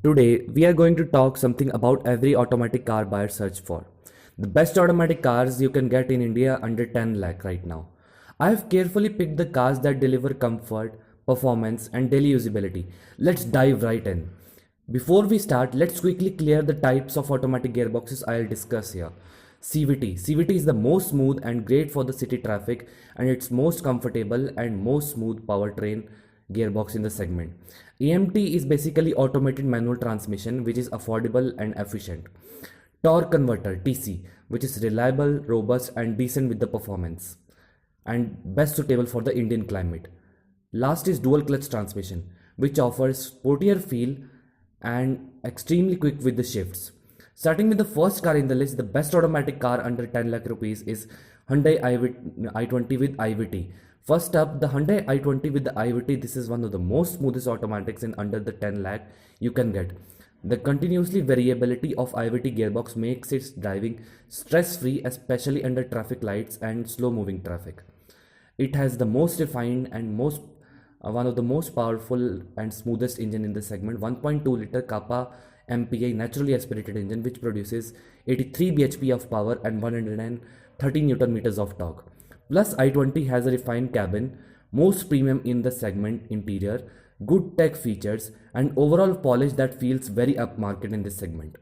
Today, we are going to talk something about every automatic car buyer search for. The best automatic cars you can get in India under 10 lakh right now. I have carefully picked the cars that deliver comfort, performance, and daily usability. Let's dive right in. Before we start, let's quickly clear the types of automatic gearboxes I'll discuss here. CVT. CVT is the most smooth and great for the city traffic, and it's most comfortable and most smooth powertrain gearbox in the segment. AMT is basically automated manual transmission, which is affordable and efficient. Torque converter TC, which is reliable, robust, and decent with the performance, and best suitable for the Indian climate. Last is dual clutch transmission, which offers sportier feel and extremely quick with the shifts. Starting with the first car in the list, the best automatic car under 10 lakh rupees is Hyundai i20 with IVT. First up, the Hyundai i20 with the IVT. This is one of the most smoothest automatics in under the 10 lakh you can get. The continuously variability of IVT gearbox makes its driving stress-free, especially under traffic lights and slow-moving traffic. It has the most refined and one of the most powerful and smoothest engine in the segment, 1.2 liter Kappa MPI naturally aspirated engine, which produces 83 bhp of power and 130 newton meters of torque. Plus, i20 has a refined cabin, most premium in the segment interior, good tech features, and overall polish that feels very upmarket in this segment.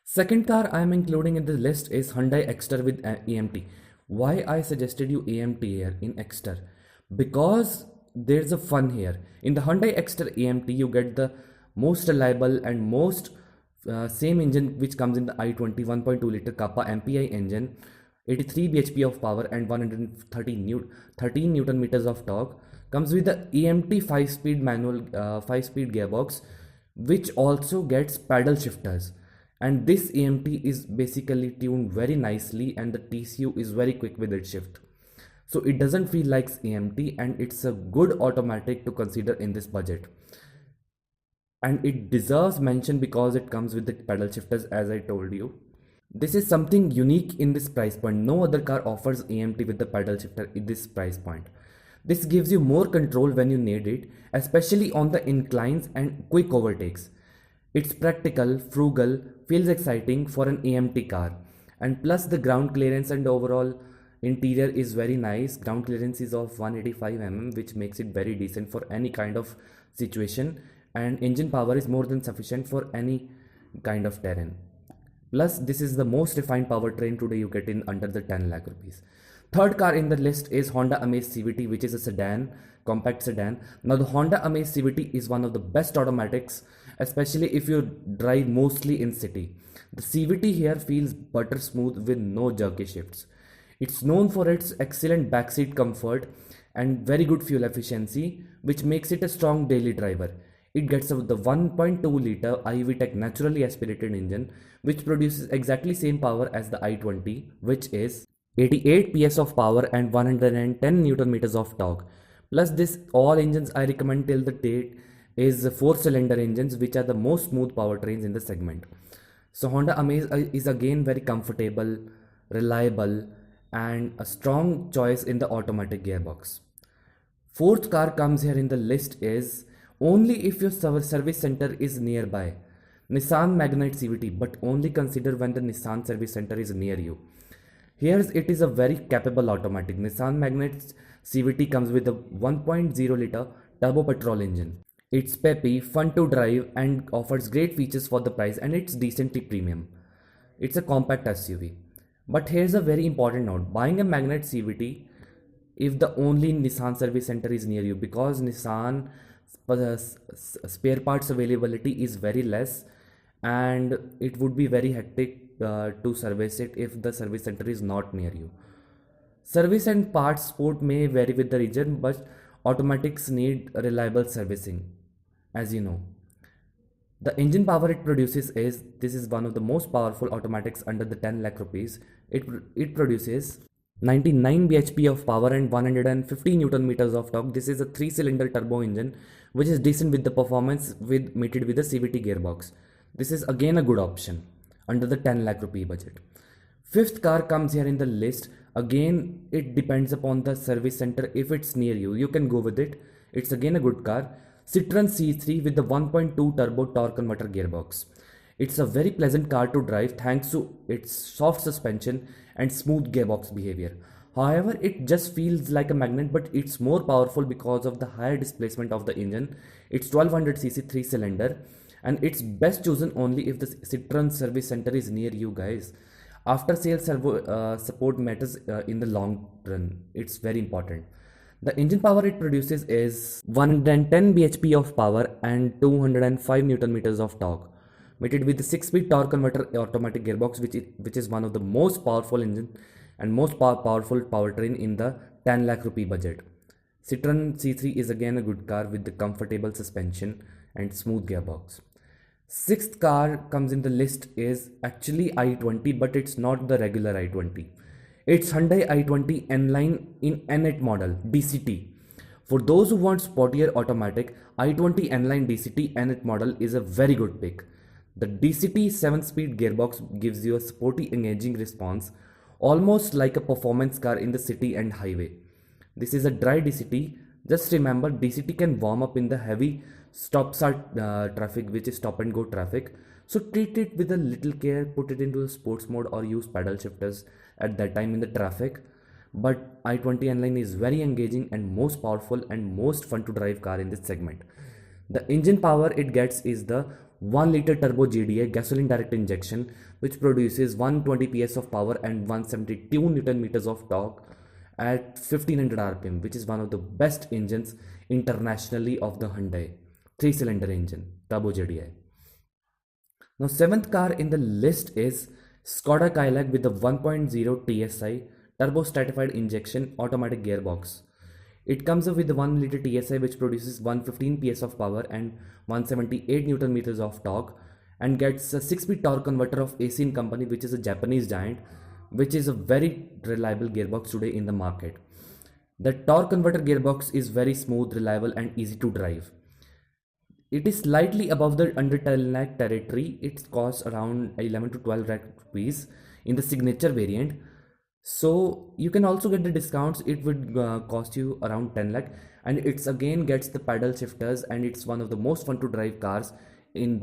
Second car I am including in the list is Hyundai Exter with AMT. Why I suggested you AMT here in Exter? Because there's a fun here. In the Hyundai Exter AMT, you get the most reliable and most same engine which comes in the i20 1.2 liter Kappa MPI engine, 83 bhp of power and 13 newton meters of torque. Comes with the AMT 5-speed manual 5-speed gearbox, which also gets paddle shifters. And this AMT is basically tuned very nicely, and the TCU is very quick with its shift. So it doesn't feel like AMT, and it's a good automatic to consider in this budget. And it deserves mention because it comes with the pedal shifters, as I told you. This is something unique in this price point. No other car offers AMT with the pedal shifter in this price point. This gives you more control when you need it, especially on the inclines and quick overtakes. It's practical, frugal, feels exciting for an AMT car. And plus the ground clearance and overall interior is very nice. Ground clearance is of 185 mm, which makes it very decent for any kind of situation. And engine power is more than sufficient for any kind of terrain. Plus, this is the most refined powertrain today you get in under the 10 lakh rupees. Third car in the list is Honda Amaze CVT, which is a sedan, compact sedan. Now, the Honda Amaze CVT is one of the best automatics, especially if you drive mostly in city. The CVT here feels butter smooth with no jerky shifts. It's known for its excellent backseat comfort and very good fuel efficiency, which makes it a strong daily driver. It gets the 1.2 liter iVTEC naturally aspirated engine, which produces exactly same power as the i20, which is 88 PS of power and 110 Newton meters of torque. Plus, this all engines I recommend till the date is 4-cylinder engines, which are the most smooth powertrains in the segment. So Honda Amaze is again very comfortable, reliable, and a strong choice in the automatic gearbox. Fourth car comes here in the list is only if your service center is nearby. Nissan Magnite CVT, but only consider when the Nissan service center is near you. Here it is a very capable automatic. Nissan Magnite CVT comes with a 1.0 liter turbo petrol engine. It's peppy, fun to drive, and offers great features for the price, and it's decently premium. It's a compact SUV. But here's a very important note. Buying a Magnite CVT if the only Nissan service center is near you, because Nissan spare parts availability is very less, and it would be very hectic to service it if the service center is not near you. Service and parts support may vary with the region, but automatics need reliable servicing, as you know. The engine power it produces this is one of the most powerful automatics under the 10 lakh rupees. It produces 99 bhp of power and 150 newton meters of torque. This is a 3-cylinder turbo engine, which is decent with the performance mated with the CVT gearbox. This is again a good option under the 10 lakh rupee budget. Fifth car comes here in the list. Again, it depends upon the service center. If it's near you, you can go with it. It's again a good car. Citroen C3 with the 1.2 turbo torque converter gearbox. It's a very pleasant car to drive thanks to its soft suspension and smooth gearbox behavior. However, it just feels like a magnet, but it's more powerful because of the higher displacement of the engine. It's 1200cc 3-cylinder, and it's best chosen only if the Citroen service center is near you guys. After sales support matters in the long run. It's very important. The engine power it produces is 110 bhp of power and 205 newton meters of torque, mated with the 6-speed torque converter automatic gearbox, which is one of the most powerful engine and most powerful powertrain in the 10 lakh rupee budget. Citroen C3 is again a good car with the comfortable suspension and smooth gearbox. Sixth car comes in the list is actually i20, but it's not the regular i20. It's Hyundai i20 N Line in N8 model DCT. For those who want sportier automatic, i20 N Line DCT N8 model is a very good pick. The DCT 7-speed gearbox gives you a sporty engaging response, almost like a performance car in the city and highway. This is a dry DCT. Just remember, DCT can warm up in the heavy stop-start traffic, which is stop and go traffic. So treat it with a little care, put it into the sports mode or use paddle shifters at that time in the traffic. But i20 N Line is very engaging and most powerful and most fun to drive car in this segment. The engine power it gets is the 1-liter turbo GDI gasoline direct injection, which produces 120 PS of power and 172 Newton meters of torque at 1500 rpm, which is one of the best engines internationally of the Hyundai 3-cylinder engine turbo GDI. Now, seventh car in the list is Skoda Kylaq with the 1.0 TSI turbo stratified injection automatic gearbox. It comes up with the 1-liter TSI, which produces 115 PS of power and 178 Newton meters of torque, and gets a 6-speed torque converter of AC Company, which is a Japanese giant, which is a very reliable gearbox today in the market. The torque converter gearbox is very smooth, reliable and easy to drive. It is slightly above the under 10 lakh territory. It costs around 11 to 12 lakh rupees in the signature variant. So you can also get the discounts. It would cost you around 10 lakh, and it's again gets the paddle shifters, and it's one of the most fun to drive cars in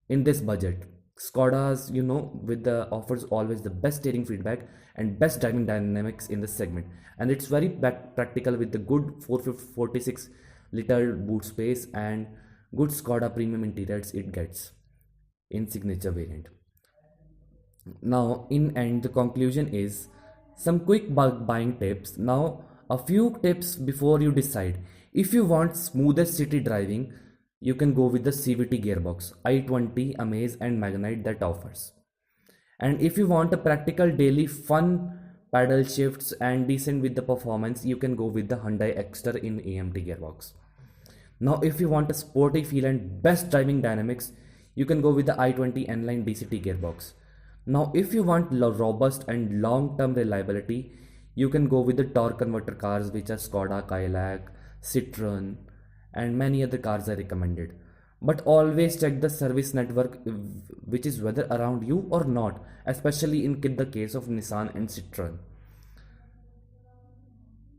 this budget. Skoda's, with the offers always the best steering feedback and best driving dynamics in this segment, and it's very practical with the good 446 liter boot space and good Skoda premium interiors it gets in signature variant. Now, in end, the conclusion is some quick buying tips. Now, a few tips before you decide. If you want smoothest city driving, you can go with the CVT gearbox, i20, Amaze and Magnite that offers. And if you want a practical daily fun paddle shifts and decent with the performance, you can go with the Hyundai Exter in AMT gearbox. Now, if you want a sporty feel and best driving dynamics, you can go with the i20 N Line DCT gearbox. Now, if you want robust and long-term reliability, you can go with the torque converter cars, which are Skoda, Kylaq, Citroen, and many other cars are recommended. But always check the service network, which is whether around you or not, especially in the case of Nissan and Citroen.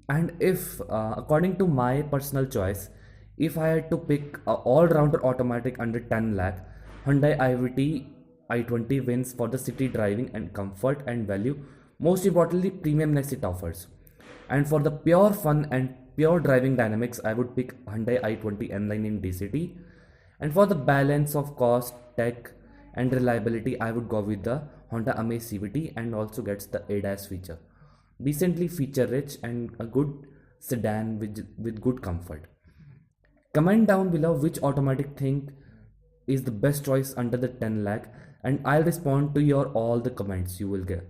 And if, according to my personal choice, if I had to pick an all-rounder automatic under 10 lakh, Hyundai i20 wins for the city driving and comfort and value. Most importantly, premiumness it offers. And for the pure fun and pure driving dynamics, I would pick Hyundai i20 N Line in DCT. And for the balance of cost, tech and reliability, I would go with the Honda Amaze CVT, and also gets the ADAS feature. Decently feature rich and a good sedan with good comfort. Comment down below which automatic think is the best choice under the 10 lakh, and I'll respond to your all the comments you will get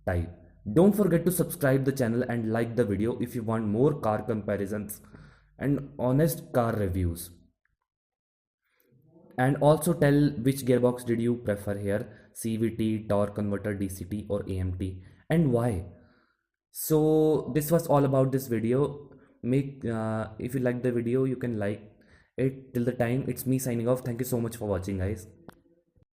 type. Don't forget to subscribe the channel and like the video if you want more car comparisons and honest car reviews. And also tell which gearbox did you prefer here, CVT, torque converter, DCT or AMT, and why. So this was all about this video. If you like the video, you can like it. Till the time, it's me signing off. Thank you so much for watching, guys.